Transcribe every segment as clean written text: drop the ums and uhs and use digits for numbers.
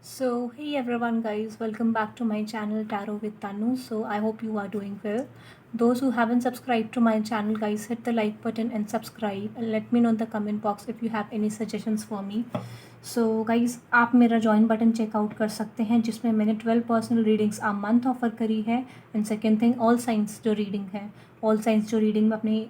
So, hey everyone, guys, welcome back to my channel Tarot with Tanu. So, I hope you are doing well. Those who haven't subscribed to my channel, guys, hit the like button and subscribe. And let me know in the comment box if you have any suggestions for me. So, guys, आप मेरा join button checkout कर सकते हैं जिसमें मैंने 12 personal readings आ month offer करी है. And second thing, all science जो रीडिंग है, ऑल साइंस जो रीडिंग मैं अपनी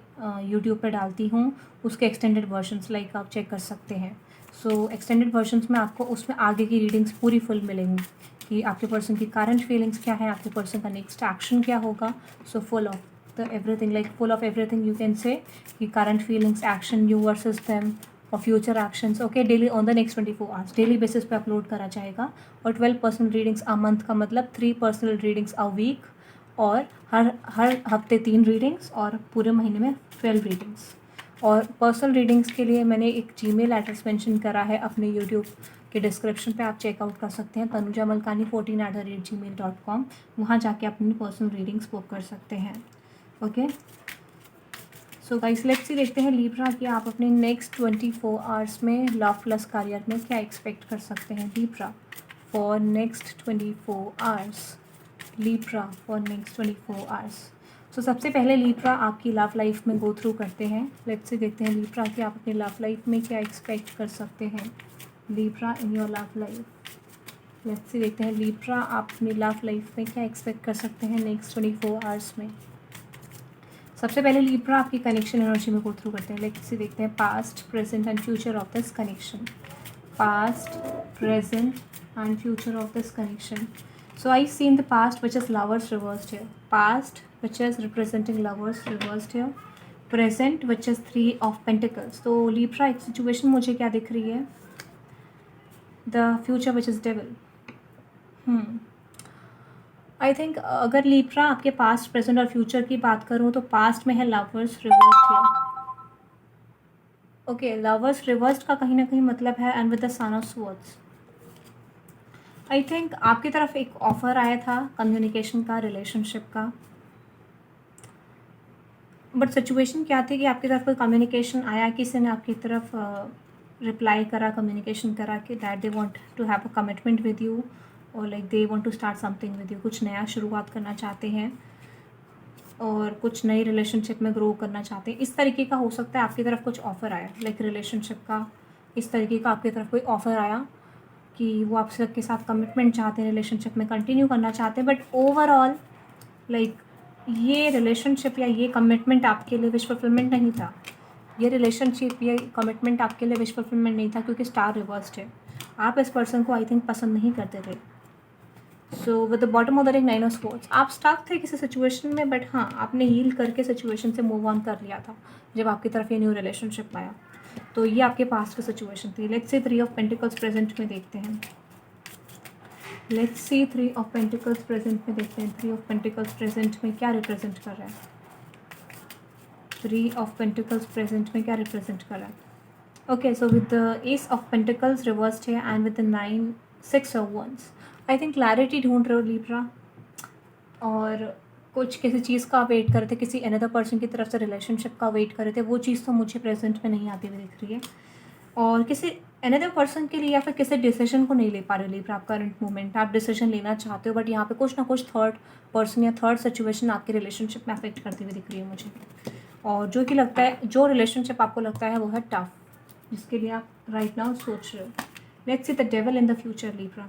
यूट्यूब पर डालती हूँ उसके एक्सटेंडेड वर्जन्स लाइक आप चेक कर सकते हैं. सो एक्सटेंडेड वर्जन्स में आपको उसमें आगे की रीडिंग्स पूरी फुल मिलेंगी कि आपके पर्सन की करंट फीलिंग्स क्या है, आपके पर्सन का नेक्स्ट एक्शन क्या होगा. So full of the everything, like full of everything you can say कि current feelings, action, you versus them और future actions. Okay, daily on the next 24 hours daily basis पे upload करा जाएगा. और 12 personal readings a month का मतलब 3 personal readings a week, और हर हर हफ्ते 3 रीडिंग्स और पूरे महीने में 12 रीडिंग्स. और पर्सनल रीडिंग्स के लिए मैंने एक जीमेल एड्रेस मेंशन करा है अपने यूट्यूब के डिस्क्रिप्शन पे, आप चेकआउट कर सकते हैं tanujamalkani14@gmail.com. वहाँ जाके अपनी पर्सनल रीडिंग्स बुक कर सकते हैं. Okay, so guys let's see, देखते हैं लीब्रा कि आप अपने नेक्स्ट 24 आवर्स में लव प्लस करियर में क्या एक्सपेक्ट कर सकते हैं. Libra for next 24 hours. Libra for next 24 hours. So सबसे पहले लीब्रा आपकी लव लाइफ में गो थ्रू करते हैं. लेट्स से देखते हैं लीब्रा कि आप अपनी लव लाइफ में क्या एक्सपेक्ट कर सकते हैं. Libra in your love life. Let's say देखते हैं लीब्रा आप अपनी लव लाइफ में क्या एक्सपेक्ट कर सकते हैं नेक्स्ट 24 आवर्स में. सबसे पहले लीब्रा आपकी कनेक्शन एनर्जी में गो थ्रू करते हैं. लेट्स से देखते हैं past, present and future of this connection. Past, present and future of this connection. So I see in the past which is lovers reversed here. Past which is representing lovers reversed here. Present which is 3 of Pentacles. तो Libra एक situation मुझे क्या दिख रही है? The future which is devil. I think अगर Libra आपके past, present और फ्यूचर की बात करूँ तो पास्ट में है lovers reversed here. Okay, lovers reversed का कहीं ना कहीं मतलब है and with the son of swords. I think आपकी तरफ एक ऑफर आया था कम्युनिकेशन का, रिलेशनशिप का, बट सिचुएशन क्या थी कि आपकी तरफ कोई कम्युनिकेशन आया, किसी ने आपकी तरफ रिप्लाई करा, कम्युनिकेशन करा कि that they want to have a commitment with you और like they want to start something with you. कुछ नया शुरुआत करना चाहते हैं और कुछ नई रिलेशनशिप में ग्रो करना चाहते हैं. इस तरीके का हो सकता है आपकी तरफ कुछ ऑफ़र आया, लाइक रिलेशनशिप का इस तरीके का आपकी तरफ कोई ऑफ़र आया कि वो आपसे के साथ कमिटमेंट चाहते हैं, रिलेशनशिप में कंटिन्यू करना चाहते हैं. बट ओवरऑल लाइक ये रिलेशनशिप या ये कमिटमेंट आपके लिए विश फुलफिलमेंट नहीं था. ये रिलेशनशिप, ये कमिटमेंट आपके लिए विश फुलफिलमेंट नहीं था क्योंकि स्टार रिवर्स्ड है. आप इस पर्सन को आई थिंक पसंद नहीं करते थे. सो with the bottom of the ring, 9 of swords, आप स्टक थे किसी सिचुएशन में, बट हाँ आपने हील करके सिचुएशन से मूव ऑन कर लिया था जब आपकी तरफ ये न्यू रिलेशनशिप आया. तो ये आपके पास्ट की सिचुएशन थी. Let's see 3 of pentacles present में देखते हैं. Let's see 3 of pentacles present में देखते हैं. 3 ऑफ पेंटिकल्स प्रेजेंट में क्या रिप्रेजेंट कर रहा है? 3 ऑफ पेंटिकल्स प्रेजेंट में क्या रिप्रेजेंट कर रहा है? Okay, so with the ace of pentacles reversed है and with the 9 6 of wands, I think clarity ढूंढ रहे हो लीब्रा, और कुछ किसी चीज़ का वेट कर रहे थे, किसी अनदर पर्सन की तरफ से रिलेशनशिप का वेट कर रहे थे. वो चीज़ तो मुझे प्रेजेंट में नहीं आती हुई दिख रही है. और किसी अनदर पर्सन के लिए या फिर किसी डिसीजन को नहीं ले पा रहे हो लीब्रा. आप करंट मोमेंट आप डिसीजन लेना चाहते हो, बट यहाँ पे कुछ ना कुछ थर्ड पर्सन या थर्ड सिचुएशन आपके रिलेशनशिप में अफेक्ट करती हुई दिख रही है मुझे. और जो कि लगता है, जो रिलेशनशिप आपको लगता है वो है टफ, जिसके लिए आप राइट नाउ सोच रहे हो. Let's see the devil in the future Libra.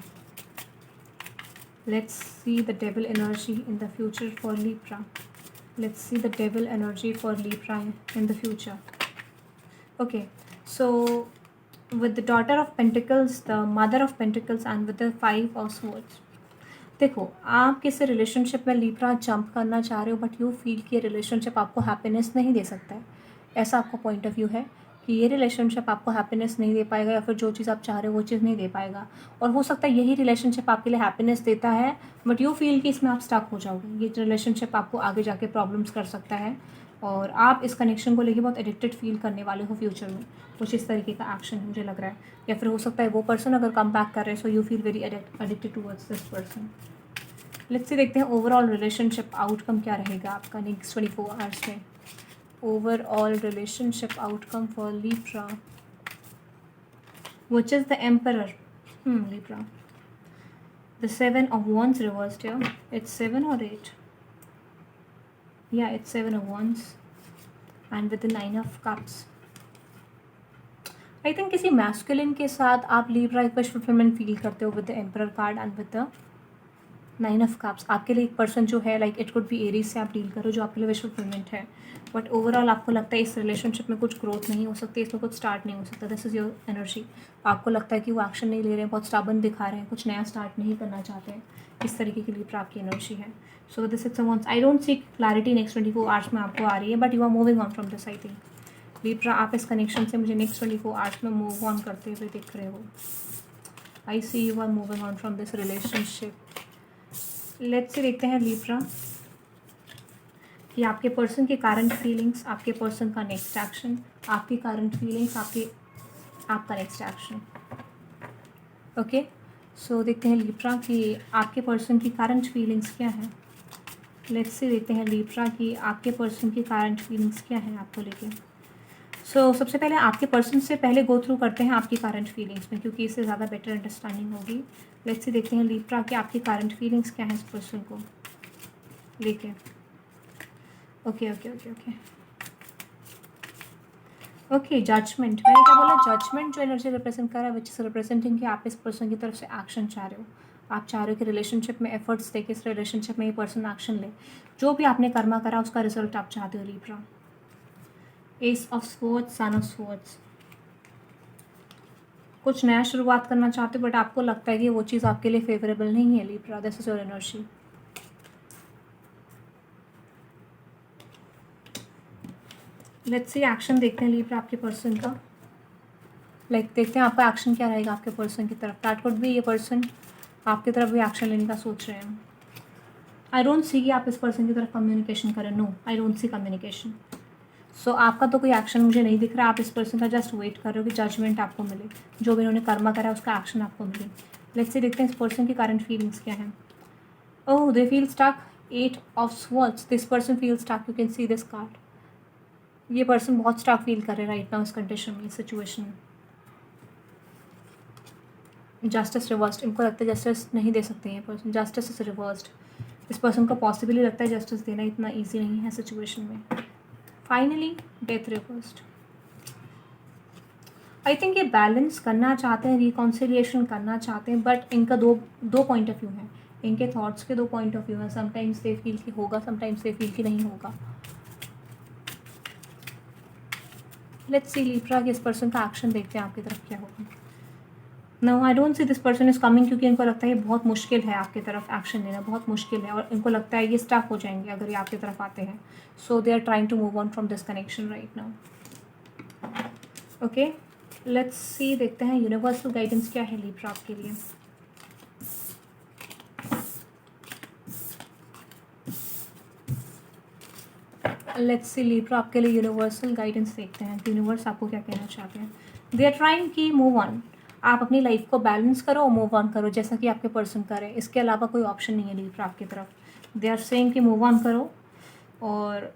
Let's see the devil energy in the future for Libra. Let's see the devil energy for Libra in the future. Okay, so with the daughter of pentacles, the mother of pentacles and with the 5 of swords. देखो, आप किसी relationship में Libra jump करना चाह रहे हो, but you feel कि ये रिलेशनशिप आपको हैप्पीनेस नहीं दे सकता है. ऐसा आपका पॉइंट ऑफ व्यू है कि ये रिलेशनशिप आपको हैप्पीनेस नहीं दे पाएगा, या फिर जो चीज़ आप चाह रहे हो वो चीज़ नहीं दे पाएगा. और हो सकता है यही रिलेशनशिप आपके लिए हैप्पीनेस देता है, बट यू फील कि इसमें आप स्टक हो जाओगे. ये रिलेशनशिप आपको आगे जाके प्रॉब्लम्स कर सकता है और आप इस कनेक्शन को लेके बहुत एडिक्टेड फील करने वाले हो फ्यूचर में. कुछ इस तरीके का एक्शन मुझे लग रहा है. या फिर हो सकता है वो पर्सन अगर कम बैक कर रहे हैं, so you feel very addicted towards this person. Let's say देखते हैं ओवरऑल रिलेशनशिप आउटकम क्या रहेगा आपका नेक्स्ट 24 आवर्स में. Overall relationship outcome for Libra, which is the emperor. Libra, The 7 of Wands reversed here. It's 7 or 8? Yeah, it's 7 of Wands. And with the 9 of Cups. I think किसी masculine के साथ आप Libra wish fulfillment feel करते हो with the Emperor card and with the 9 of Cups. आपके लिए एक person जो है like it could be Aries से आप डील करो जो आपके लिए विश फुलफिलमेंट है, बट ओवरऑल आपको लगता है इस रिलेशनशिप में कुछ ग्रोथ नहीं हो सकती, इसमें कुछ स्टार्ट नहीं हो सकता. This is your energy. आपको लगता है कि वो एक्शन नहीं ले रहे हैं, बहुत स्टाबन दिखा रहे हैं, कुछ नया स्टार्ट नहीं करना चाहते हैं. इस तरीके के लिए आपकी एनर्जी है. So this is wands I don't see clarity next 24 hours में आपको आ रही है, but you are moving on from this. I think Libra आप इस कनेक्शन से मुझे नेक्स्ट 24 आवर्स में मूव ऑन करते हुए दिख रहे हो. I see you are moving on from this relationship. Let's say देखते हैं लीब्रा कि आपके पर्सन की करंट फीलिंग्स, आपके पर्सन का नेक्स्ट एक्शन, आपकी करंट फीलिंग्स, आपका नेक्स्ट एक्शन. ओके, सो देखते हैं लीब्रा कि आपके पर्सन की करंट फीलिंग्स क्या है. लेट्स से देखते हैं लीब्रा कि आपके पर्सन की करंट फीलिंग्स क्या है आपको लेके. सो सबसे पहले आपके पर्सन से पहले गो थ्रू करते हैं आपकी करंट फीलिंग्स में, क्योंकि इससे ज़्यादा बेटर अंडरस्टैंडिंग होगी. लेट्स से देखते हैं लीब्रा कि आपकी करंट फीलिंग्स क्या है इस पर्सन को लेके. Okay okay okay okay okay judgement. मैंने क्या बोला? जजमेंट जो एनर्जी रिप्रेजेंट कर रहा है, विच इज रिप्रेजेंटिंग कि आप इस पर्सन की तरफ से एक्शन चाह रहे हो. आप चाह रहे हो कि रिलेशनशिप में एफर्ट्स दे के इस रिलेशनशिप में ये पर्सन एक्शन ले. जो भी आपने कर्मा करा उसका रिजल्ट आप चाहते हो Libra. S of swords, son of swords. कुछ नया शुरुआत करना चाहते हो, बट आपको लगता है कि वो चीज़ आपके लिए फेवरेबल नहीं है Libra. This is your energy. Let's see action देखते हैं लीब्रा आपके पर्सन का. देखते हैं आपका एक्शन क्या रहेगा आपके पर्सन की तरफ. दैट कुड बी ये पर्सन आपकी तरफ भी एक्शन लेने का सोच रहे हैं. आई डोंट सी कि आप इस पर्सन की तरफ कम्युनिकेशन करें. No, I don't see communication. So आपका तो कोई एक्शन मुझे नहीं दिख रहा. आप इस पर्सन का जस्ट वेट कर रहे हो कि जजमेंट आपको मिले, जो भी इन्होंने कर्मा करा है उसका एक्शन आपको मिले. लेट्स से देखते हैं इस पर्सन की करंट फीलिंग्स क्या है. Oh, they feel stuck. 8 of swords. This person feel stuck. You can see this card. ये पर्सन बहुत स्टक फील कर रहे हैं राइट नाउ इस कंडीशन में, इस सिचुएशन में. Justice reversed. इनको लगता है जस्टिस नहीं दे सकते हैं पर्सन. Justice is reversed. इस पर्सन को पॉसिबली लगता है जस्टिस देना इतना ईजी नहीं है सिचुएशन में. Finally death reversed. I think ये बैलेंस करना चाहते हैं, रिकॉन्सिलिएशन करना चाहते हैं, बट इनका दो पॉइंट ऑफ व्यू हैं. इनके थॉट्स के 2 पॉइंट ऑफ व्यू हैं. समटाइम्स दे फील कि होगा, समटाइम्स दे फील कि नहीं होगा. लेट्स सी लीब्रा कि इस पर्सन का एक्शन देखते हैं आपकी तरफ क्या होगा. No, I don't see this person is coming, क्योंकि इनको लगता है ये बहुत मुश्किल है आपकी तरफ एक्शन लेना, बहुत मुश्किल है, और इनको लगता है ये स्टक हो जाएंगे अगर ये आपकी तरफ आते हैं. So they are trying to move on from this connection right now. Okay, let's see देखते हैं यूनिवर्सल गाइडेंस क्या है लीब्रा आपके लिए. लेट्स सी लीब्रा आपके लिए यूनिवर्सल गाइडेंस देखते हैं. यूनिवर्स आपको क्या कहना चाहते हैं. दे आर ट्राइंग की मूव ऑन. आप अपनी लाइफ को बैलेंस करो और मूव ऑन करो, जैसा कि आपके पर्सन करे. इसके अलावा कोई ऑप्शन नहीं है लीब्रा आपकी तरफ. दे आर सेइंग कि मूव ऑन करो, और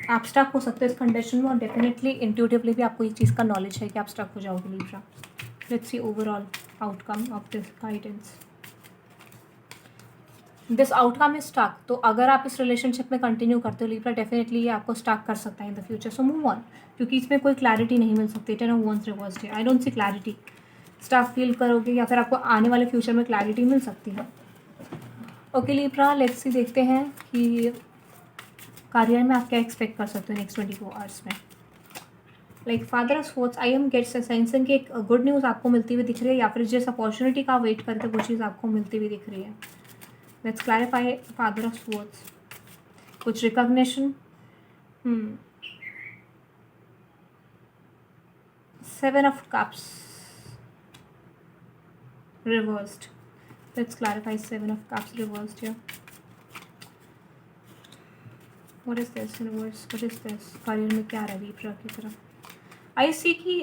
आप स्टक हो सकते हो इस कंडीशन में, और डेफिनेटली इंट्यूटिवली भी आपको इस चीज़ का नॉलेज है कि आप स्टक हो जाओगे Libra. Let's see overall outcome of this guidance. This outcome is stuck. तो अगर आप इस रिलेशनशिप में कंटिन्यू करते हो लीब्रा, डेफिनेटली ये आपको स्टक कर सकता है in the future. So move on, क्योंकि इसमें कोई क्लैरिटी नहीं मिल सकती. 10 ऑफ wands रिवर्स्ड है. I don't see clarity. Stuck feel करोगे या फिर आपको आने वाले फ्यूचर में क्लैरिटी मिल सकती है. ओके लीब्रा, लेट्स सी देखते हैं कि करियर में आप क्या एक्सपेक्ट कर सकते हो नेक्स्ट 24 आवर्स में. Father of swords, I am get sense की एक गुड न्यूज़ आपको मिलती हुई दिख रही है, या फिर जिस अपॉर्चुनिटी का वेट करते वो चीज़ आपको मिलती हुई दिख रही है. Let's clarify father of swords. कुछ recognition. 7 of cups reversed. Let's clarify 7 of cups reversed here. What is this universe, what is this. Career में क्या रहा है लीब्रा की तरफ. आई सी कि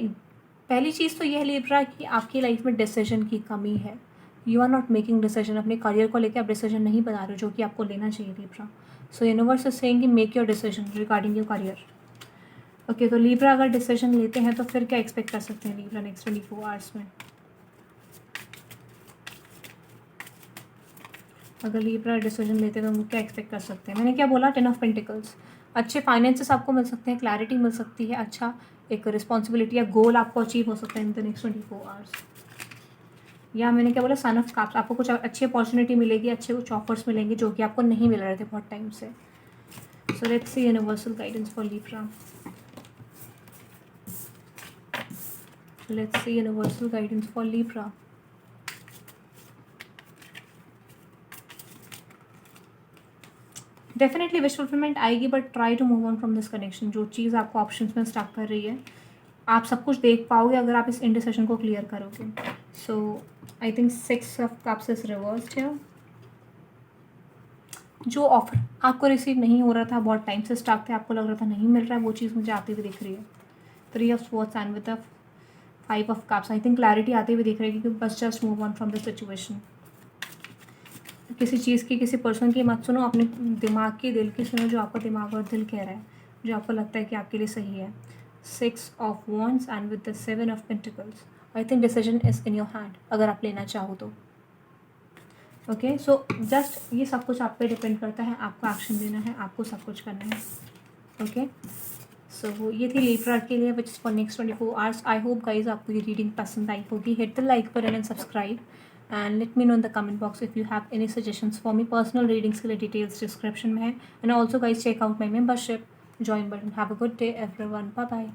पहली चीज़ तो यह है लीब्रा कि आपकी लाइफ में डिसीजन की कमी है. You are not making decision. अपने करियर को लेकर आप डिसीजन नहीं बना रहे हो, जो कि आपको लेना चाहिए Libra. So universe is saying कि make your decision regarding your career. Okay, तो लीब्रा अगर डिसीजन लेते हैं तो फिर क्या एक्सपेक्ट कर सकते हैं लीब्रा नेक्स्ट 24 आवर्स में. अगर लीब्रा डिसीजन लेते तो हम क्या एक्सपेक्ट कर सकते हैं? मैंने क्या बोला? 10 ऑफ पेंटिकल्स। अच्छे फाइनेंसेस आपको मिल सकते हैं, क्लैरिटी मिल सकती है, अच्छा एक रिस्पॉन्सिबिलिटी या गोल आपको अचीव हो सकता है इन द नेक्स्ट 24 आवर्स। या मैंने क्या बोला? सन ऑफ कप्स, आपको कुछ अच्छी अपॉर्चुनिटी मिलेगी, अच्छे कुछ ऑफर्स मिलेंगे जो कि आपको नहीं मिल रहे थे बहुत टाइम से। So let's see universal guidance for Libra. Let's see universal guidance for Libra. Definitely wish fulfilment आएगी, but try to move on from this connection. जो चीज़ आपको ऑप्शंस में स्टक कर रही है, आप सब कुछ देख पाओगे अगर आप इस इंडिसिशन को क्लियर करोगे। So I think 6 of cups is reversed here. जो ऑफर आपको रिसीव नहीं हो रहा था, बहुत टाइम से स्टक थे, आपको लग रहा था नहीं मिल रहा है, वो चीज़ मुझे आती हुई दिख रही है। 3 of swords and with the 5 of cups, I think clarity आती हुई दिख रही है कि बस just move on from the situation. किसी चीज़ की, किसी पर्सन की मत सुनो, अपने दिमाग की, दिल की सुनो, जो आपका दिमाग और दिल कह रहा है, जो आपको लगता है कि आपके लिए सही है। 6 of wands and with the 7 of pentacles, I think decision is in your hand अगर आप लेना चाहो तो। ओके, सो जस्ट ये सब कुछ आप पे डिपेंड करता है, आपको एक्शन लेना है, आपको सब कुछ करना है। ओके, सो ये थी लीब्रा के लिए which is for next 24 hours. I hope guys आपको ये रीडिंग पसंद आई होगी। Hit the like button and subscribe and let me know in the comment box if you have any suggestions for me. Personal readings के लिए details description में है। And also guys check out my membership, join button. Have a good day everyone, bye bye.